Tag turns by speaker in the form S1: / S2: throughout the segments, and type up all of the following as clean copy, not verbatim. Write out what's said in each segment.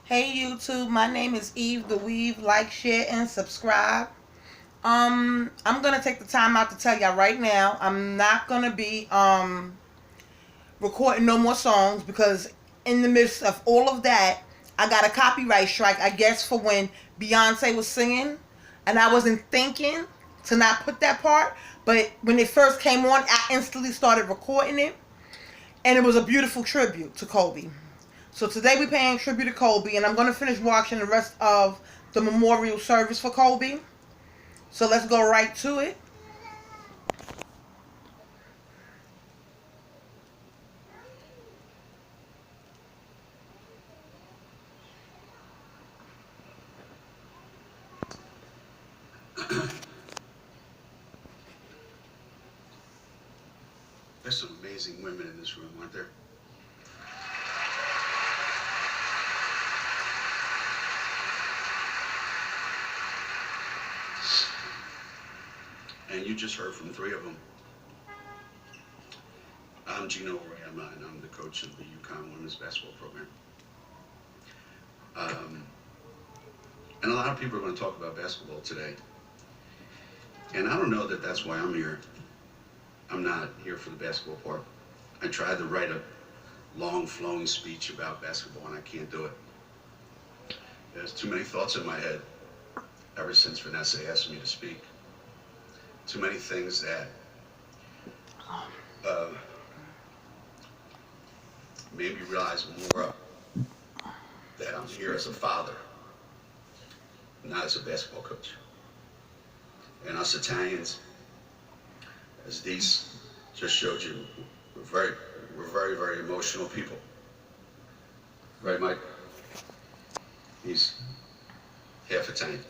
S1: Hey YouTube, my name is Eve the Weave. Like, share, and subscribe. I'm gonna take the time out to tell y'all right now. I'm not gonna be recording no more songs because in the midst of all of that, I got a copyright strike. I guess for when Beyonce was singing, and I wasn't thinking to not put that part. But when it first came on, I instantly started recording it, and it was a beautiful tribute to Kobe. So today we're paying tribute to Kobe, and I'm going to finish watching the rest of the memorial service for Kobe. So let's go right to it.
S2: There's some amazing women in this room, aren't there? And you just heard from three of them. I'm Gino Oriama, and I'm the coach of the UConn women's basketball program. And a lot of people are going to talk about basketball today. And I don't know that that's why I'm here. I'm not here for the basketball part. I tried to write a long, flowing speech about basketball, and I can't do it. There's too many thoughts in my head ever since Vanessa asked me to speak. Too many things that made me realize more that I'm here as a father, not as a basketball coach. And us Italians, as Dees just showed you, we're very, very emotional people. Right, Mike? He's half Italian.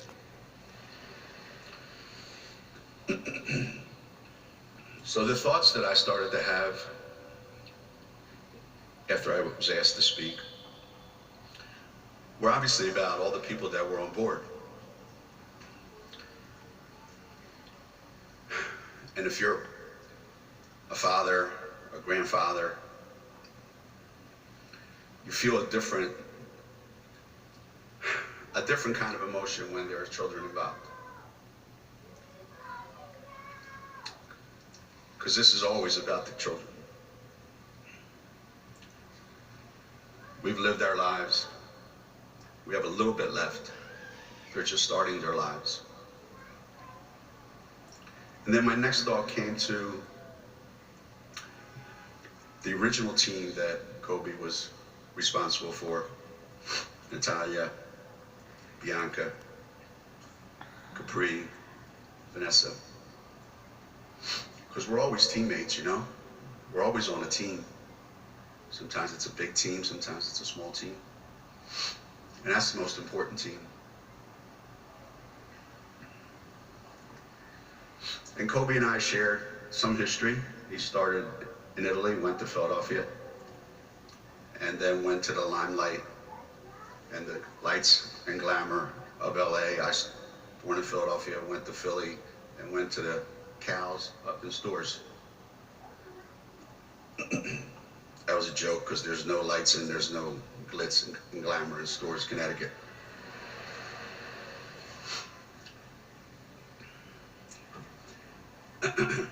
S2: So the thoughts that I started to have after I was asked to speak were obviously about all the people that were on board. And if you're a father, a grandfather, you feel a different kind of emotion when there are children involved. Because this is always about the children. We've lived our lives. We have a little bit left. They're just starting their lives. And then my next thought came to the original team that Kobe was responsible for. Natalia, Bianca, Capri, Vanessa. Because we're always teammates, you know? We're always on a team. Sometimes it's a big team, sometimes it's a small team. And that's the most important team. And Kobe and I shared some history. He started in Italy, went to Philadelphia, and then went to the limelight and the lights and glamour of LA. I was born in Philadelphia, went to Philly, and went to the cows up in stores. That was a joke because there's no lights and there's no glitz and glamour in Stores, Connecticut. And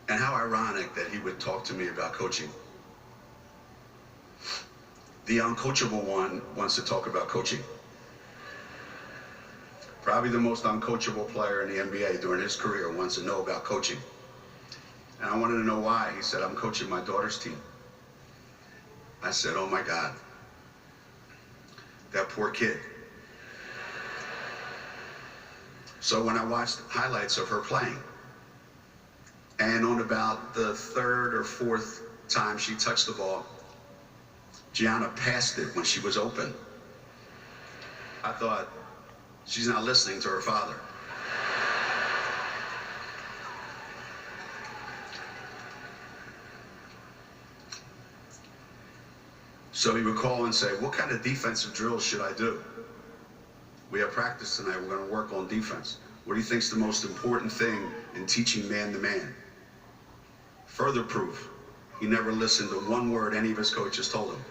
S2: how ironic that he would talk to me about coaching. The uncoachable one wants to talk about coaching. Probably the most uncoachable player in the NBA during his career wants to know about coaching. And I wanted to know why. He said, I'm coaching my daughter's team. I said, oh my God, that poor kid. So when I watched highlights of her playing, and on about the third or fourth time she touched the ball, Gianna passed it when she was open. I thought, she's not listening to her father. So he would call and say, what kind of defensive drills should I do? We have practice tonight, we're gonna work on defense. What do you think's the most important thing in teaching man-to-man? Further proof, he never listened to one word any of his coaches told him.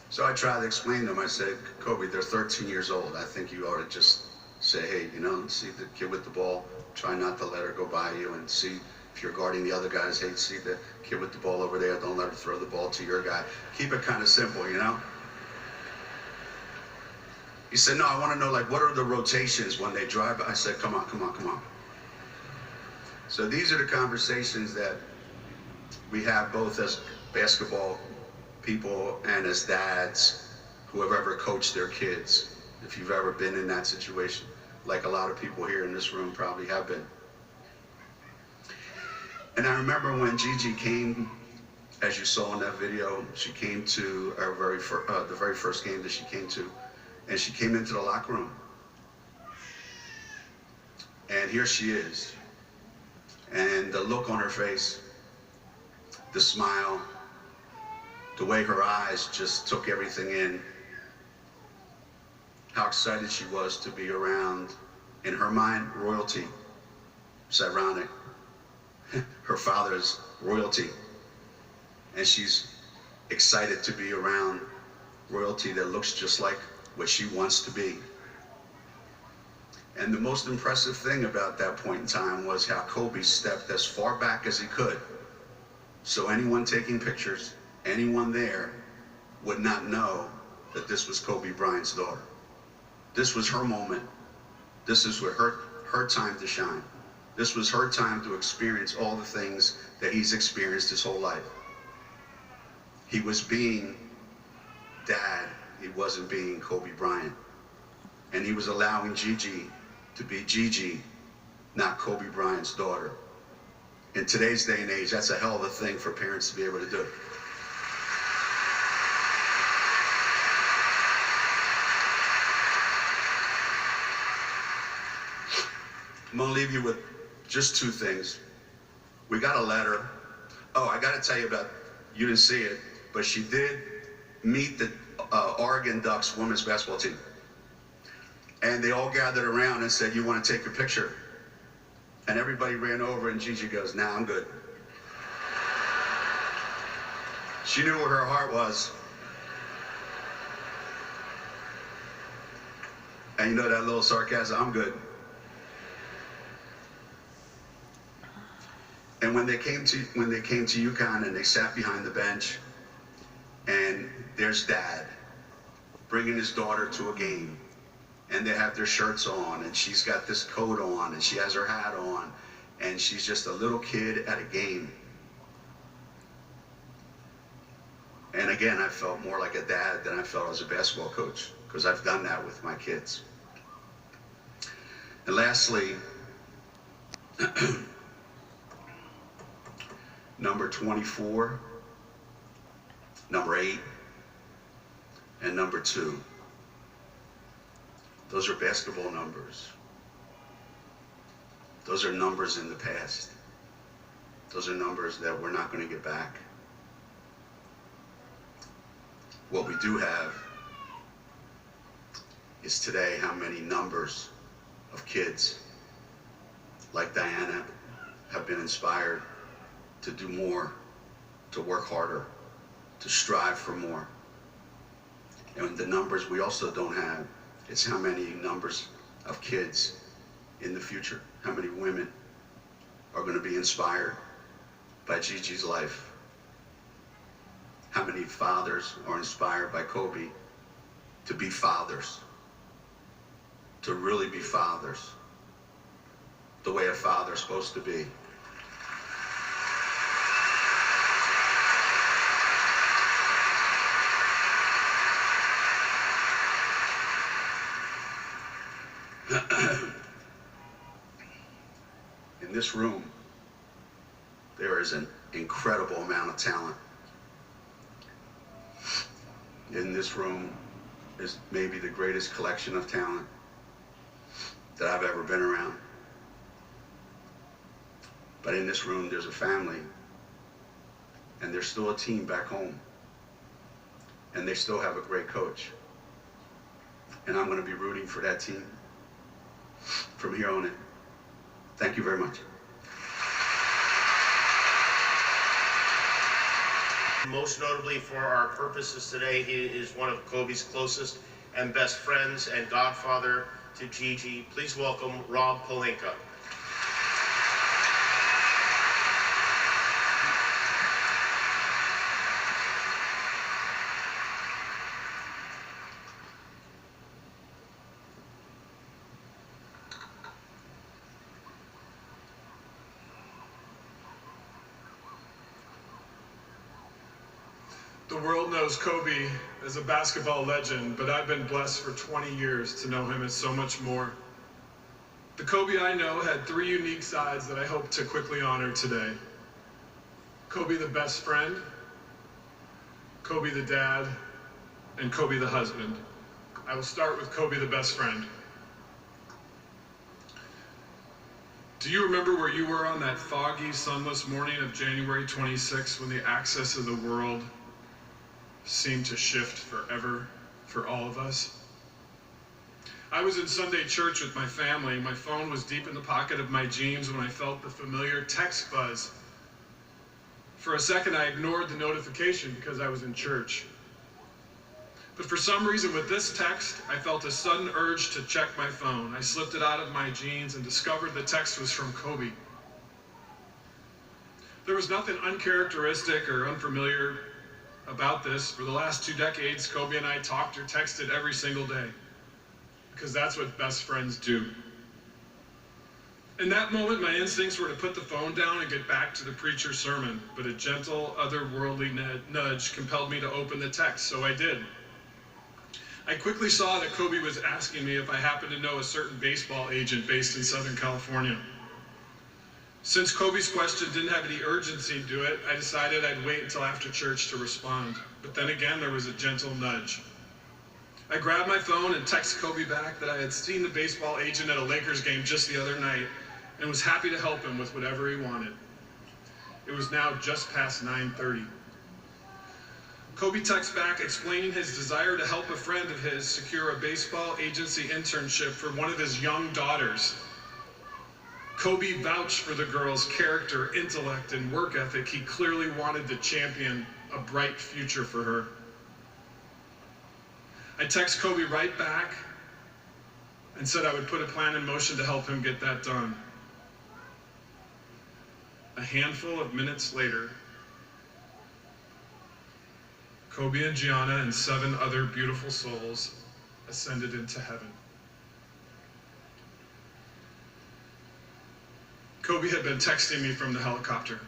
S2: So I tried to explain to him. I said, Kobe, they're 13 years old. I think you ought to just say, hey, you know, see the kid with the ball, try not to let her go by you, and see if you're guarding the other guys, hey, see the kid with the ball over there, don't let her throw the ball to your guy. Keep it kind of simple, you know? He said, no, I want to know, like, what are the rotations when they drive? I said, come on, come on, come on. So these are the conversations that we have both as basketball people and as dads who have ever coached their kids. If you've ever been in that situation, like a lot of people here in this room probably have been. And I remember when Gigi came, as you saw in that video, she came to our the very first game that she came to, and she came into the locker room. And here she is. And the look on her face, the smile, the way her eyes just took everything in, how excited she was to be around, in her mind, royalty. It's ironic. Her father's royalty. And she's excited to be around royalty that looks just like what she wants to be. And the most impressive thing about that point in time was how Kobe stepped as far back as he could. So anyone taking pictures, anyone there, would not know that this was Kobe Bryant's daughter. This was her moment. This is what her time to shine. This was her time to experience all the things that he's experienced his whole life. He was being dad. He wasn't being Kobe Bryant. And he was allowing Gigi to be Gigi, not Kobe Bryant's daughter. In today's day and age, that's a hell of a thing for parents to be able to do. I'm gonna leave you with just two things. We got a letter. Oh, I gotta tell you about, you didn't see it, but she did meet the Oregon Ducks women's basketball team. And they all gathered around and said, you want to take a picture? And everybody ran over and Gigi goes, nah, I'm good. She knew where her heart was. And you know that little sarcasm, I'm good. And when they came to UConn and they sat behind the bench, and there's dad bringing his daughter to a game, and they have their shirts on, and she's got this coat on, and she has her hat on, and she's just a little kid at a game. And again, I felt more like a dad than I felt as a basketball coach, because I've done that with my kids. And lastly, number 24, number 8, and number 2. Those are basketball numbers. Those are numbers in the past. Those are numbers that we're not going to get back. What we do have is today how many numbers of kids like Diana have been inspired to do more, to work harder, to strive for more. And the numbers we also don't have, it's how many numbers of kids in the future, how many women are going to be inspired by Gigi's life. How many fathers are inspired by Kobe to be fathers, to really be fathers, the way a father's supposed to be. In this room, there is an incredible amount of talent. In this room is maybe the greatest collection of talent that I've ever been around. But in this room, there's a family, and there's still a team back home, and they still have a great coach. And I'm going to be rooting for that team from here on in. Thank you very much.
S3: most notably for our purposes today, he is one of Kobe's closest and best friends and godfather to Gigi. Please welcome Rob Pelinka.
S4: The world knows Kobe as a basketball legend, but I've been blessed for 20 years to know him as so much more. The Kobe I know had three unique sides that I hope to quickly honor today. Kobe the best friend, Kobe the dad, and Kobe the husband. I will start with Kobe the best friend. Do you remember where you were on that foggy, sunless morning of January 26 when the axis of the world seemed to shift forever for all of us? I was in Sunday church with my family. My phone was deep in the pocket of my jeans when I felt the familiar text buzz. For a second, I ignored the notification because I was in church. But for some reason with this text, I felt a sudden urge to check my phone. I slipped it out of my jeans and discovered the text was from Kobe. There was nothing uncharacteristic or unfamiliar about this. For the last 2 decades, Kobe and I talked or texted every single day, because that's what best friends do. In that moment, my instincts were to put the phone down and get back to the preacher's sermon, but a gentle, otherworldly nudge compelled me to open the text, so I did. I quickly saw that Kobe was asking me if I happened to know a certain baseball agent based in Southern California. Since Kobe's question didn't have any urgency to it, I decided I'd wait until after church to respond. But then again, there was a gentle nudge. I grabbed my phone and texted Kobe back that I had seen the baseball agent at a Lakers game just the other night and was happy to help him with whatever he wanted. It was now just past 9:30. Kobe texted back explaining his desire to help a friend of his secure a baseball agency internship for one of his young daughters. Kobe vouched for the girl's character, intellect, and work ethic. He clearly wanted to champion a bright future for her. I texted Kobe right back and said I would put a plan in motion to help him get that done. A handful of minutes later, Kobe&Gianna and 7 other beautiful souls ascended into heaven. Kobe had been texting me from the helicopter.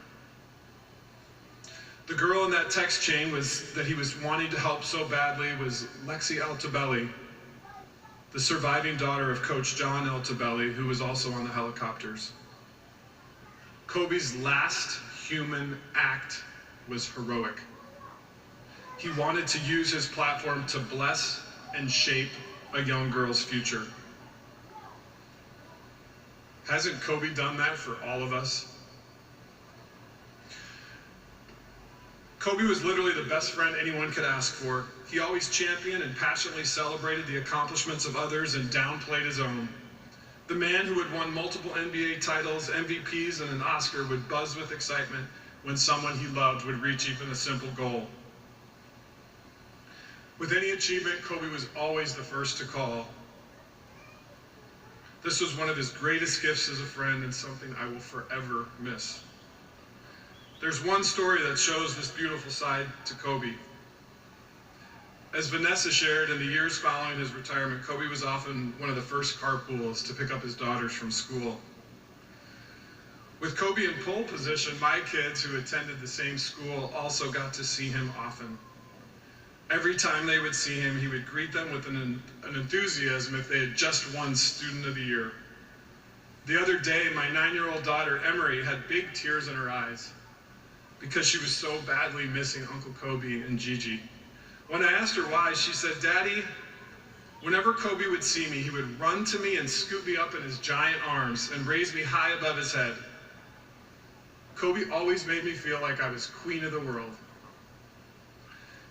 S4: The girl in that text chain that he was wanting to help so badly was Lexi Altobelli, the surviving daughter of Coach John Altobelli, who was also on the helicopters. Kobe's last human act was heroic. He wanted to use his platform to bless and shape a young girl's future. Hasn't Kobe done that for all of us? Kobe was literally the best friend anyone could ask for. He always championed and passionately celebrated the accomplishments of others and downplayed his own. The man who had won multiple NBA titles, MVPs, and an Oscar would buzz with excitement when someone he loved would reach even a simple goal. With any achievement, Kobe was always the first to call. This was one of his greatest gifts as a friend and something I will forever miss. There's one story that shows this beautiful side to Kobe. As Vanessa shared, in the years following his retirement, Kobe was often one of the first carpools to pick up his daughters from school. With Kobe in pole position, my kids who attended the same school also got to see him often. Every time they would see him, he would greet them with an enthusiasm if they had just won Student of the Year. The other day, my 9-year-old daughter, Emery, had big tears in her eyes because she was so badly missing Uncle Kobe and Gigi. When I asked her why, she said, "Daddy, whenever Kobe would see me, he would run to me and scoop me up in his giant arms and raise me high above his head. Kobe always made me feel like I was queen of the world."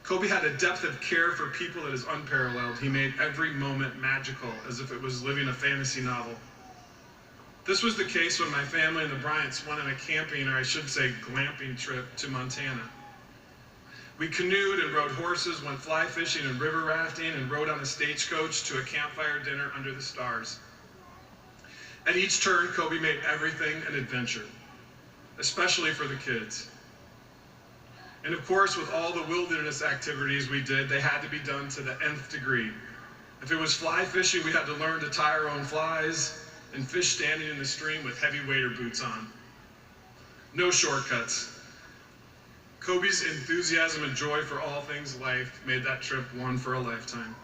S4: Kobe had a depth of care for people that is unparalleled. He made every moment magical, as if it was living a fantasy novel. This was the case when my family and the Bryants went on a camping, or I should say glamping trip to Montana. We canoed and rode horses, went fly fishing and river rafting, and rode on a stagecoach to a campfire dinner under the stars. At each turn, Kobe made everything an adventure, especially for the kids. And of course, with all the wilderness activities we did, they had to be done to the nth degree. If it was fly fishing, we had to learn to tie our own flies and fish standing in the stream with heavy wader boots on. No shortcuts. Kobe's enthusiasm and joy for all things life made that trip one for a lifetime.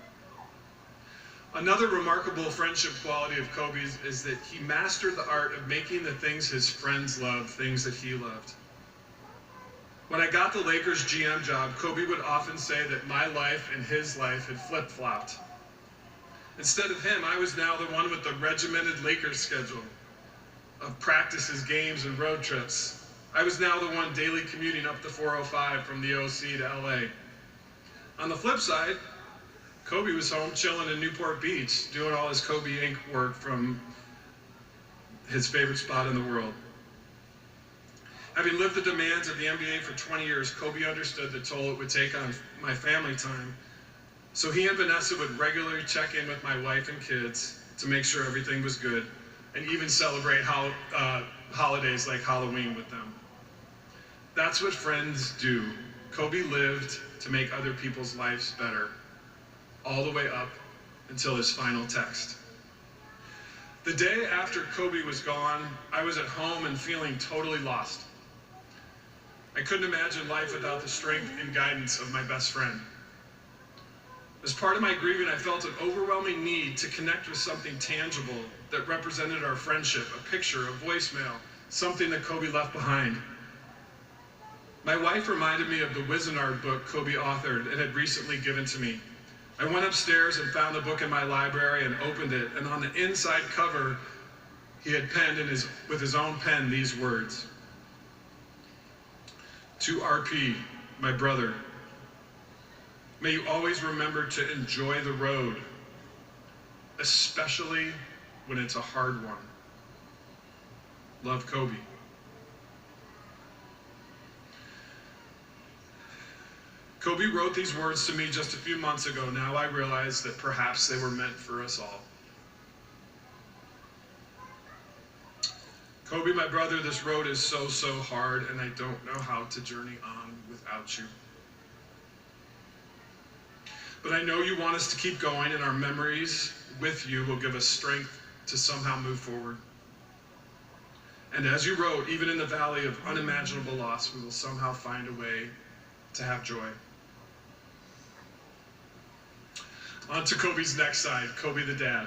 S4: Another remarkable friendship quality of Kobe's is that he mastered the art of making the things his friends loved, things that he loved. When I got the Lakers GM job, Kobe would often say that my life and his life had flip-flopped. Instead of him, I was now the one with the regimented Lakers schedule of practices, games, and road trips. I was now the one daily commuting up the 405 from the OC to LA. On the flip side, Kobe was home chilling in Newport Beach, doing all his Kobe Inc. work from his favorite spot in the world. Having lived the demands of the NBA for 20 years, Kobe understood the toll it would take on my family time. So he and Vanessa would regularly check in with my wife and kids to make sure everything was good, and even celebrate holidays like Halloween with them. That's what friends do. Kobe lived to make other people's lives better, all the way up until his final text. The day after Kobe was gone, I was at home and feeling totally lost. I couldn't imagine life without the strength and guidance of my best friend. As part of my grieving, I felt an overwhelming need to connect with something tangible that represented our friendship, a picture, a voicemail, something that Kobe left behind. My wife reminded me of the Wizenard book Kobe authored and had recently given to me. I went upstairs and found the book in my library and opened it, and on the inside cover, he had penned with his own pen these words. To RP, my brother, may you always remember to enjoy the road, especially when it's a hard one. Love, Kobe. Kobe wrote these words to me just a few months ago. Now I realize that perhaps they were meant for us all. Kobe, my brother, this road is so, so hard, and I don't know how to journey on without you. But I know you want us to keep going, and our memories with you will give us strength to somehow move forward. And as you wrote, even in the valley of unimaginable loss, we will somehow find a way to have joy. On to Kobe's next side, Kobe the dad.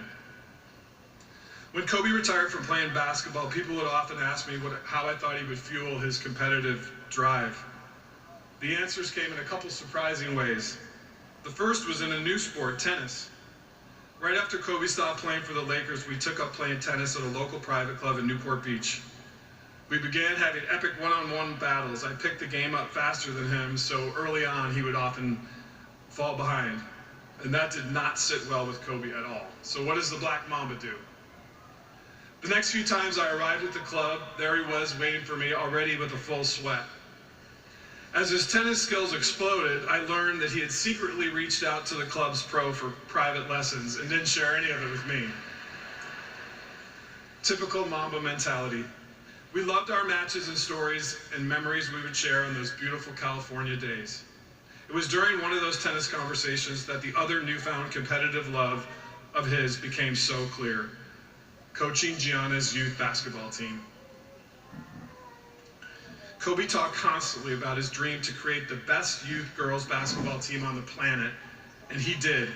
S4: When Kobe retired from playing basketball, people would often ask me how I thought he would fuel his competitive drive. The answers came in a couple surprising ways. The first was in a new sport, tennis. Right after Kobe stopped playing for the Lakers, we took up playing tennis at a local private club in Newport Beach. We began having epic one-on-one battles. I picked the game up faster than him, so early on he would often fall behind. And that did not sit well with Kobe at all. So what does the Black Mamba do? The next few times I arrived at the club, there he was waiting for me, already with a full sweat. As his tennis skills exploded, I learned that he had secretly reached out to the club's pro for private lessons and didn't share any of it with me. Typical Mamba mentality. We loved our matches and stories and memories we would share on those beautiful California days. It was during one of those tennis conversations that the other newfound competitive love of his became so clear. Coaching Gianna's youth basketball team. Kobe talked constantly about his dream to create the best youth girls basketball team on the planet, and he did.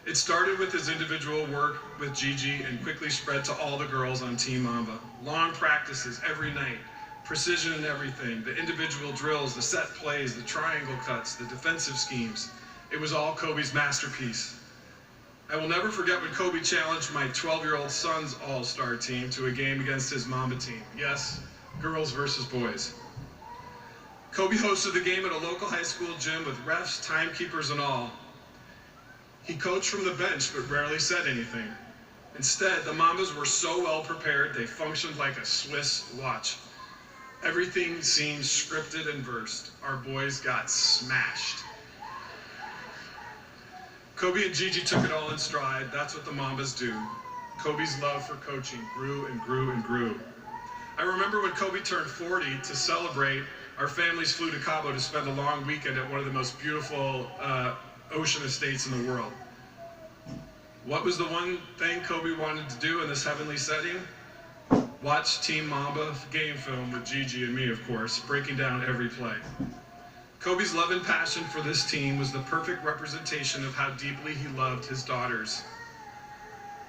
S4: It started with his individual work with Gigi and quickly spread to all the girls on Team Mamba. Long practices every night, precision in everything, the individual drills, the set plays, the triangle cuts, the defensive schemes. It was all Kobe's masterpiece. I will never forget when Kobe challenged my 12-year-old son's all-star team to a game against his Mamba team. Yes, girls versus boys. Kobe hosted the game at a local high school gym with refs, timekeepers, and all. He coached from the bench but rarely said anything. Instead, the Mambas were so well prepared they functioned like a Swiss watch. Everything seemed scripted and versed. Our boys got smashed. Kobe and Gigi took it all in stride. That's what the Mambas do. Kobe's love for coaching grew and grew and grew. I remember when Kobe turned 40, to celebrate, our families flew to Cabo to spend a long weekend at one of the most beautiful ocean estates in the world. What was the one thing Kobe wanted to do in this heavenly setting? Watch Team Mamba game film with Gigi and me, of course, breaking down every play. Kobe's love and passion for this team was the perfect representation of how deeply he loved his daughters.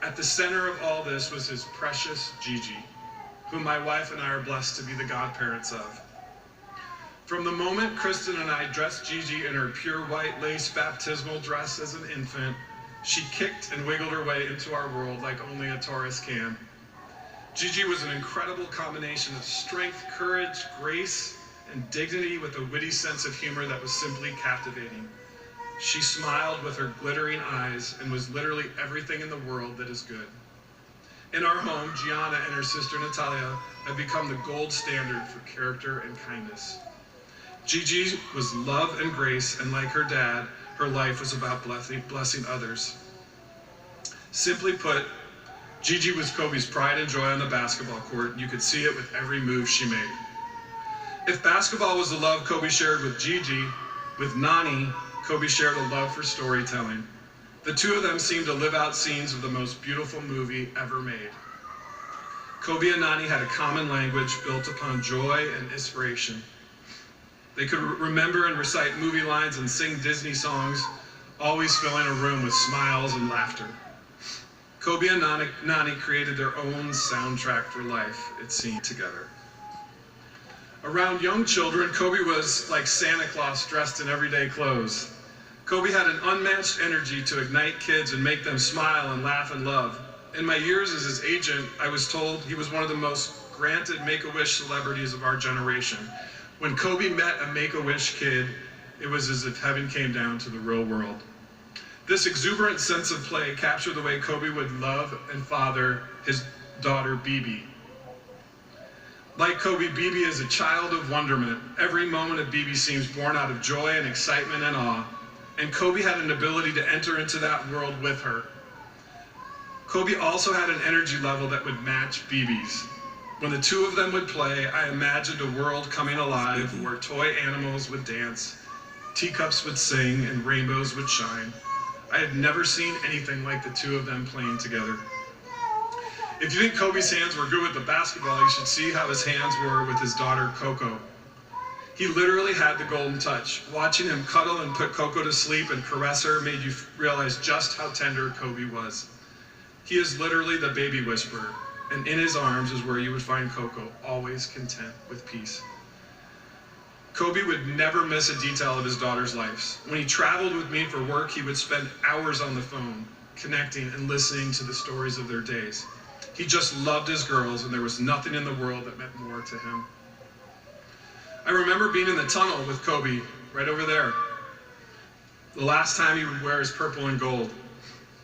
S4: At the center of all this was his precious Gigi, whom my wife and I are blessed to be the godparents of. From the moment Kristen and I dressed Gigi in her pure white lace baptismal dress as an infant, she kicked and wiggled her way into our world like only a Taurus can. Gigi was an incredible combination of strength, courage, grace, and dignity with a witty sense of humor that was simply captivating. She smiled with her glittering eyes and was literally everything in the world that is good. In our home, Gianna and her sister Natalia have become the gold standard for character and kindness. Gigi was love and grace, and like her dad, her life was about blessing others. Simply put, Gigi was Kobe's pride and joy on the basketball court, and you could see it with every move she made. If basketball was the love Kobe shared with Gigi, with Nani, Kobe shared a love for storytelling. The two of them seemed to live out scenes of the most beautiful movie ever made. Kobe and Nani had a common language built upon joy and inspiration. They could remember and recite movie lines and sing Disney songs, always filling a room with smiles and laughter. Kobe and Nani created their own soundtrack for life, it seemed, together. Around young children, Kobe was like Santa Claus dressed in everyday clothes. Kobe had an unmatched energy to ignite kids and make them smile and laugh and love. In my years as his agent, I was told he was one of the most granted Make-A-Wish celebrities of our generation. When Kobe met a Make-A-Wish kid, it was as if heaven came down to the real world. This exuberant sense of play captured the way Kobe would love and father his daughter, Bibi. Like Kobe, Bibi is a child of wonderment. Every moment of Bibi seems born out of joy and excitement and awe. And Kobe had an ability to enter into that world with her. Kobe also had an energy level that would match Bibi's. When the two of them would play, I imagined a world coming alive where toy animals would dance, teacups would sing, and rainbows would shine. I had never seen anything like the two of them playing together. If you think Kobe's hands were good with the basketball, you should see how his hands were with his daughter, Coco. He literally had the golden touch. Watching him cuddle and put Coco to sleep and caress her made you realize just how tender Kobe was. He is literally the baby whisperer, and in his arms is where you would find Coco, always content with peace. Kobe would never miss a detail of his daughter's lives. When he traveled with me for work, he would spend hours on the phone, connecting and listening to the stories of their days. He just loved his girls, and there was nothing in the world that meant more to him. I remember being in the tunnel with Kobe, right over there. The last time he would wear his purple and gold.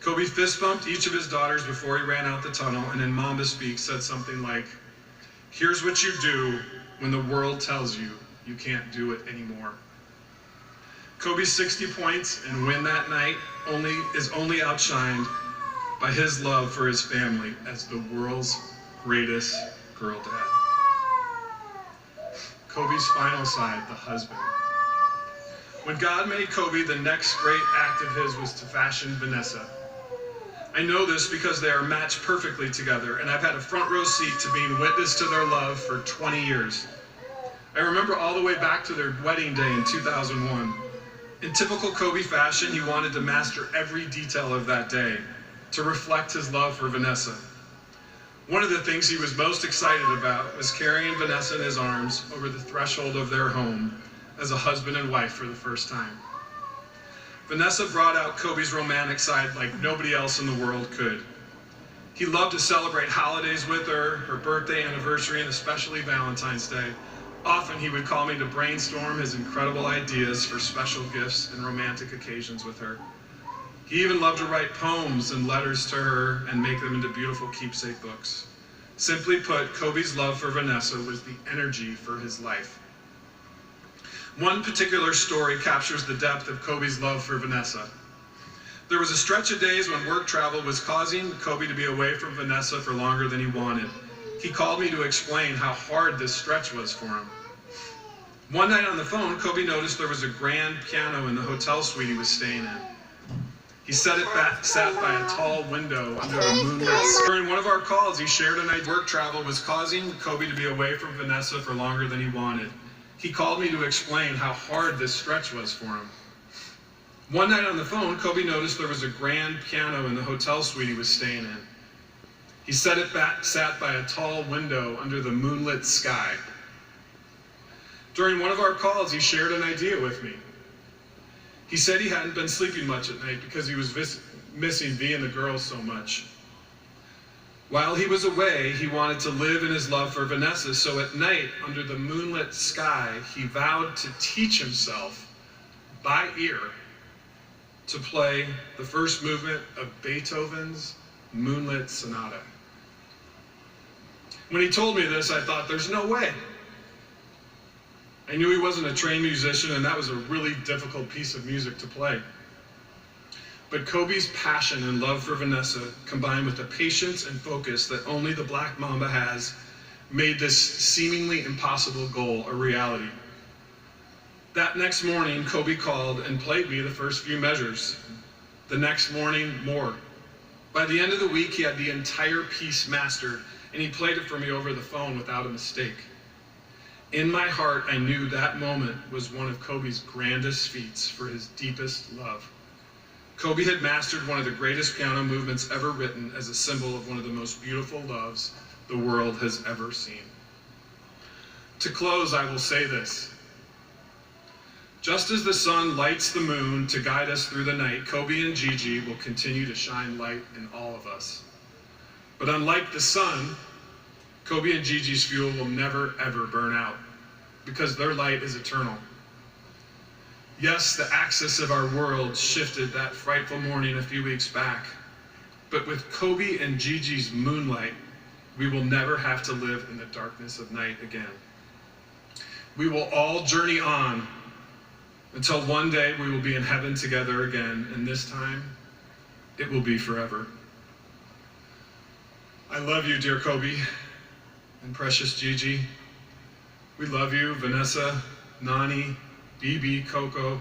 S4: Kobe fist bumped each of his daughters before he ran out the tunnel, and in Mamba speak said something like, "Here's what you do when the world tells you you can't do it anymore." Kobe's 60 points and win that night is only outshined by his love for his family as the world's greatest girl dad. Kobe's final side, the husband. When God made Kobe, the next great act of his was to fashion Vanessa. I know this because they are matched perfectly together, and I've had a front row seat to being witness to their love for 20 years. I remember all the way back to their wedding day in 2001. In typical Kobe fashion, he wanted to master every detail of that day to reflect his love for Vanessa. One of the things he was most excited about was carrying Vanessa in his arms over the threshold of their home as a husband and wife for the first time. Vanessa brought out Kobe's romantic side like nobody else in the world could. He loved to celebrate holidays with her, her birthday, anniversary, and especially Valentine's Day. Often he would call me to brainstorm his incredible ideas for special gifts and romantic occasions with her. He even loved to write poems and letters to her and make them into beautiful keepsake books. Simply put, Kobe's love for Vanessa was the energy for his life. One particular story captures the depth of Kobe's love for Vanessa. There was a stretch of days when work travel was causing Kobe to be away from Vanessa for longer than he wanted. He called me to explain how hard this stretch was for him. One night on the phone, Kobe noticed there was a grand piano in the hotel suite he was staying in. He sat by a tall window under a moonlit sky. During one of our calls, he shared an idea. Work travel was causing Kobe to be away from Vanessa for longer than he wanted. He called me to explain how hard this stretch was for him. One night on the phone, Kobe noticed there was a grand piano in the hotel suite he was staying in. He sat by a tall window under the moonlit sky. During one of our calls, he shared an idea with me. He said he hadn't been sleeping much at night because he was missing V and the girls so much. While he was away, he wanted to live in his love for Vanessa, so at night, under the moonlit sky, he vowed to teach himself, by ear, to play the first movement of Beethoven's Moonlit Sonata. When he told me this, I thought, there's no way. I knew he wasn't a trained musician, and that was a really difficult piece of music to play. But Kobe's passion and love for Vanessa, combined with the patience and focus that only the Black Mamba has, made this seemingly impossible goal a reality. That next morning, Kobe called and played me the first few measures. The next morning, more. By the end of the week, he had the entire piece mastered, and he played it for me over the phone without a mistake. In my heart, I knew that moment was one of Kobe's grandest feats for his deepest love. Kobe had mastered one of the greatest piano movements ever written as a symbol of one of the most beautiful loves the world has ever seen. To close, I will say this. Just as the sun lights the moon to guide us through the night, Kobe and Gigi will continue to shine light in all of us. But unlike the sun, Kobe and Gigi's fuel will never, ever burn out, because their light is eternal. Yes, the axis of our world shifted that frightful morning a few weeks back, but with Kobe and Gigi's moonlight, we will never have to live in the darkness of night again. We will all journey on until one day we will be in heaven together again, and this time, it will be forever. I love you, dear Kobe and precious Gigi. We love you, Vanessa, Nani, BB, Coco,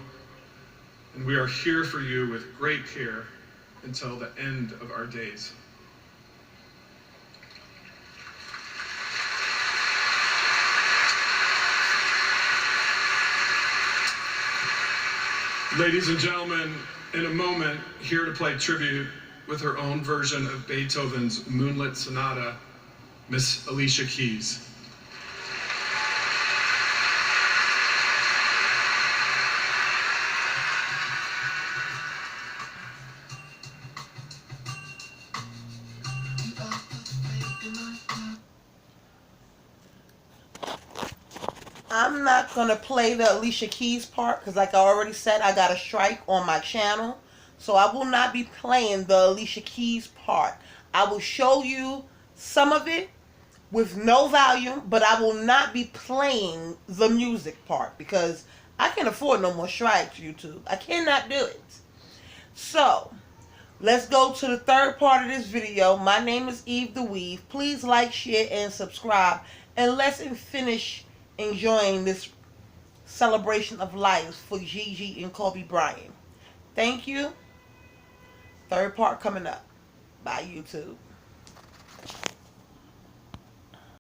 S4: and we are here for you with great care until the end of our days. Ladies and gentlemen, in a moment, here to play tribute with her own version of Beethoven's Moonlit Sonata, Miss Alicia Keys.
S1: I'm not going to play the Alicia Keys part because, like I already said, I got a strike on my channel. So I will not be playing the Alicia Keys part. I will show you some of it with no volume, but I will not be playing the music part because I can't afford no more strikes, YouTube. I cannot do it. So, let's go to the third part of this video. My name is Eve the Weave. Please like, share, and subscribe. And let's finish enjoying this celebration of life for Gigi and Kobe Bryant. Thank you. Third part coming up. Bye, YouTube.